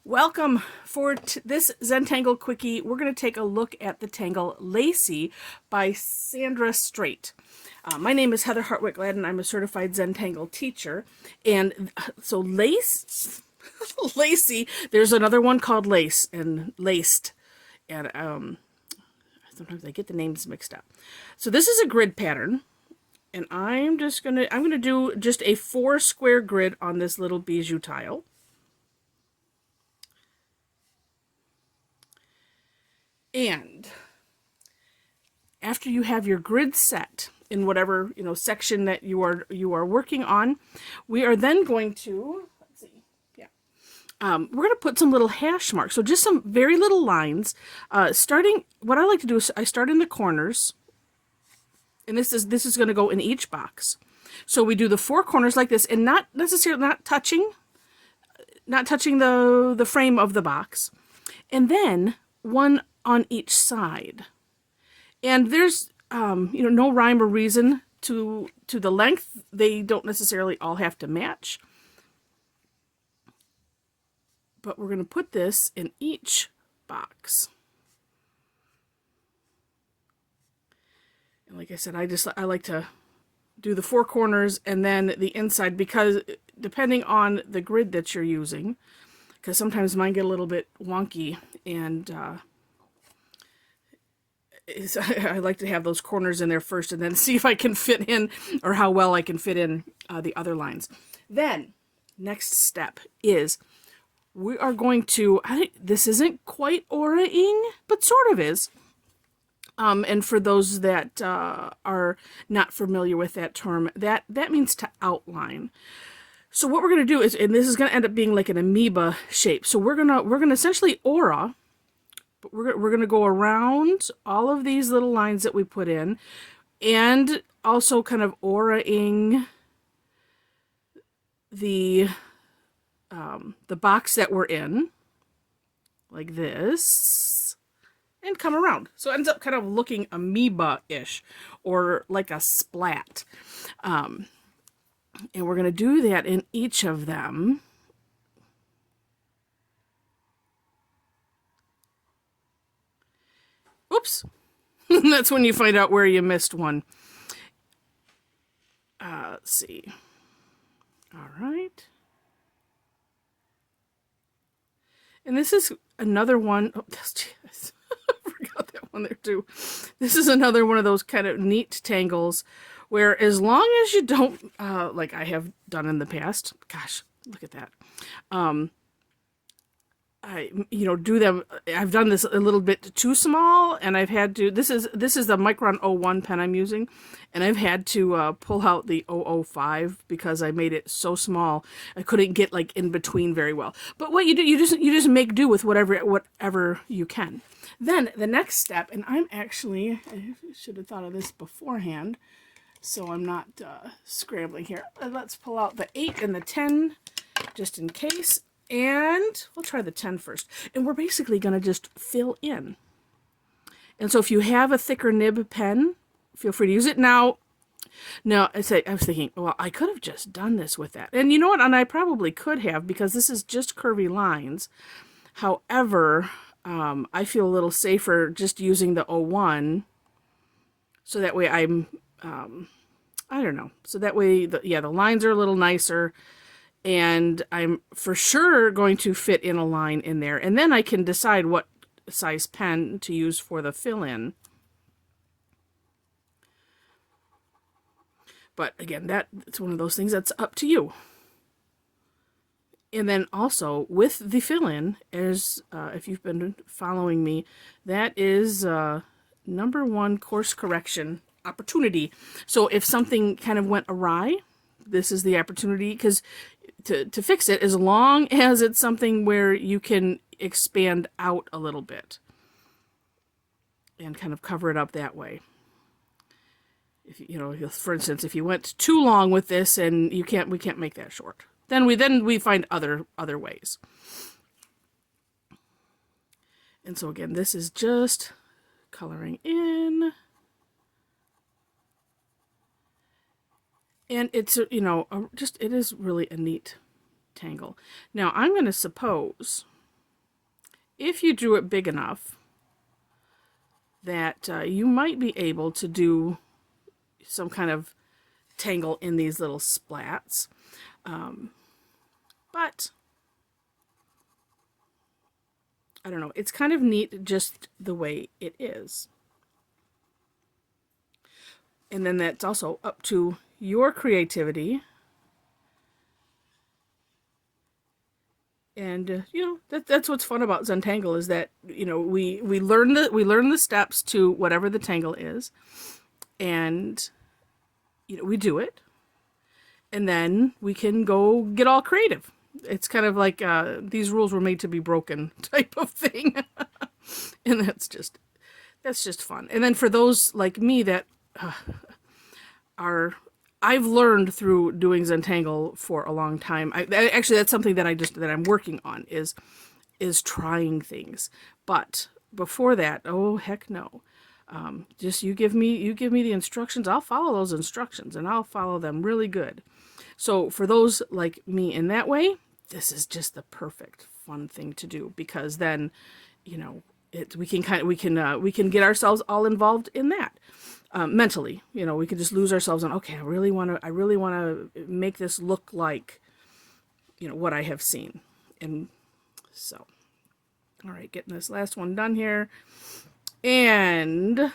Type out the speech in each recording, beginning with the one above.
Welcome for this Zentangle Quickie. We're going to take a look at the tangle Lacy by Sandy Strait. My name is Heather Hartwick Gladden. I'm a certified Zentangle teacher. And so Lacy, there's another one called Lace and Laced. And sometimes I get the names mixed up. So this is a grid pattern. And I'm going to do just a 4 square grid on this little bijou tile. And after you have your grid set in whatever section that you are working on, we are then going to we're going to put some little hash marks. So just some very little lines. Starting, what I like to do is I start in the corners, and this is going to go in each box. So we do the 4 corners like this, and not touching the frame of the box, and then one on each side. And there's no rhyme or reason to the length. They don't necessarily all have to match, but we're going to put this in each box. And like I said, I like to do the 4 corners and then the inside, because depending on the grid that you're using, because sometimes mine get a little bit wonky, and I like to have those corners in there first and then see if I can fit in, or how well I can fit in the other lines. Then, next step is we are going to, this isn't quite aura-ing, but sort of is. And for those that are not familiar with that term, that means to outline. So what we're going to do is, and this is going to end up being like an amoeba shape. So we're gonna essentially aura. But we're going to go around all of these little lines that we put in, and also kind of aura-ing the box that we're in, like this, and come around. So it ends up kind of looking amoeba-ish, or like a splat. And we're going to do that in each of them. Oops. That's when you find out where you missed one. Let's see. All right. And this is another one. Oh, geez. I forgot that one there too. This is another one of those kind of neat tangles where, as long as you don't, like I have done in the past, gosh, look at that. I do them. I've done this a little bit too small, and I've had to. This is the Micron 01 pen I'm using, and I've had to pull out the 005 because I made it so small I couldn't get like in between very well. But what you do, you just make do with whatever you can. Then the next step, and I should have thought of this beforehand, so I'm not scrambling here. Let's pull out the 8 and the 10 just in case. And we'll try the 10 first. And we're basically going to just fill in. And so if you have a thicker nib pen, feel free to use it. Now, I was thinking, well, I could have just done this with that. And you know what? And I probably could have, because this is just curvy lines. However, I feel a little safer just using the 01. So that way I don't know. So that way, the lines are a little nicer. And I'm for sure going to fit in a line in there. And then I can decide what size pen to use for the fill-in. But again, it's one of those things that's up to you. And then also, with the fill-in, if you've been following me, that is number 1 course correction opportunity. So if something kind of went awry, this is the opportunity, because to fix it, as long as it's something where you can expand out a little bit and kind of cover it up that way. If for instance, if you went too long with this and we can't make that short, then we find other ways. And so again, this is just coloring in. And it's, it is really a neat tangle. Now, I'm going to suppose if you drew it big enough, that you might be able to do some kind of tangle in these little splats. But I don't know, it's kind of neat just the way it is. And then that's also up to your creativity. And you know, that's what's fun about Zentangle, is that, you know, we learn the steps to whatever the tangle is, and you know, we do it, and then we can go get all creative. It's kind of like these rules were made to be broken type of thing. And that's just fun. And then for those like me that I've learned through doing Zentangle for a long time. Actually, that's something that I'm working on, is trying things. But before that, oh heck no. Just you give me the instructions, I'll follow those instructions, and I'll follow them really good. So for those like me in that way, this is just the perfect fun thing to do, because then, you know, we can get ourselves all involved in that. Mentally, you know, we can just lose ourselves on, okay, I really want to make this look like, you know, what I have seen. And so, all right, getting this last one done here. And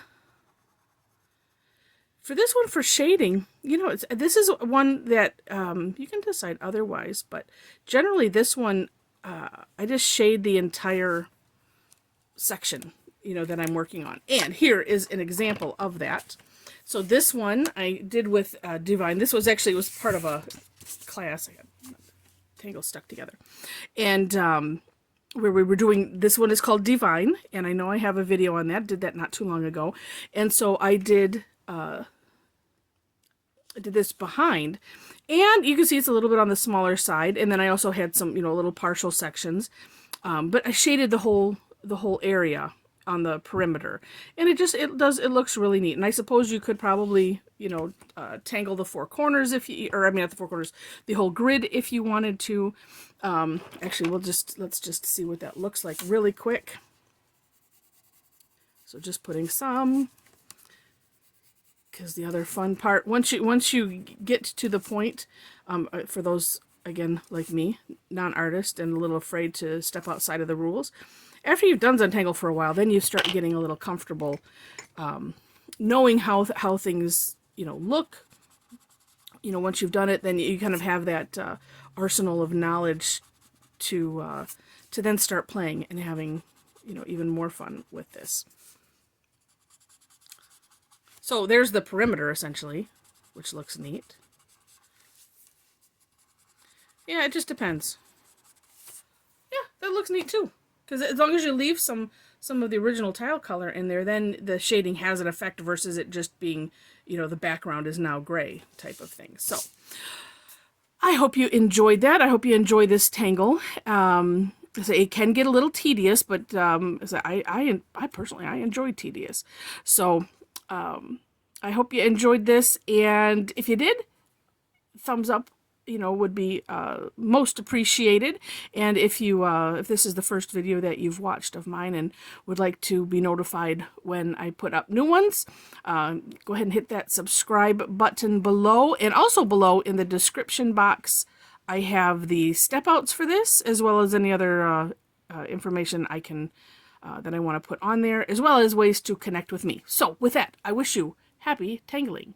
for this one, for shading, you know, this is one that you can decide otherwise, but generally this one, I just shade the entire section, you know, that I'm working on. And here is an example of that. So this one I did with Divine. This was actually, it was part of a class. I got tangles stuck together. And where we were doing, this one is called Divine, and I know I have a video on that. Did that not too long ago. And so I did this behind, and you can see it's a little bit on the smaller side. And then I also had some, you know, little partial sections, but I shaded the whole area on the perimeter, and it looks really neat. And I suppose you could probably, you know, tangle the four corners if you, or I mean not the four corners, the whole grid if you wanted to. Actually, let's just see what that looks like really quick. So just putting some, because the other fun part, once you get to the point, for those again like me, non-artist and a little afraid to step outside of the rules, after you've done Zentangle for a while, then you start getting a little comfortable, knowing how things, you know, look. You know, once you've done it, then you kind of have that arsenal of knowledge to then start playing and having, you know, even more fun with this. So there's the perimeter essentially, which looks neat. Yeah, it just depends. Yeah, that looks neat too. Because as long as you leave some of the original tile color in there, then the shading has an effect versus it just being, you know, the background is now gray type of thing. So I hope you enjoyed that. I hope you enjoy this tangle. So it can get a little tedious, but I personally enjoy tedious. So I hope you enjoyed this, and if you did, thumbs up, you know, would be most appreciated. And if you if this is the first video that you've watched of mine and would like to be notified when I put up new ones, go ahead and hit that subscribe button below. And also below in the description box, I have the step outs for this, as well as any other information I can that I want to put on there, as well as ways to connect with me. So with that, I wish you happy tangling.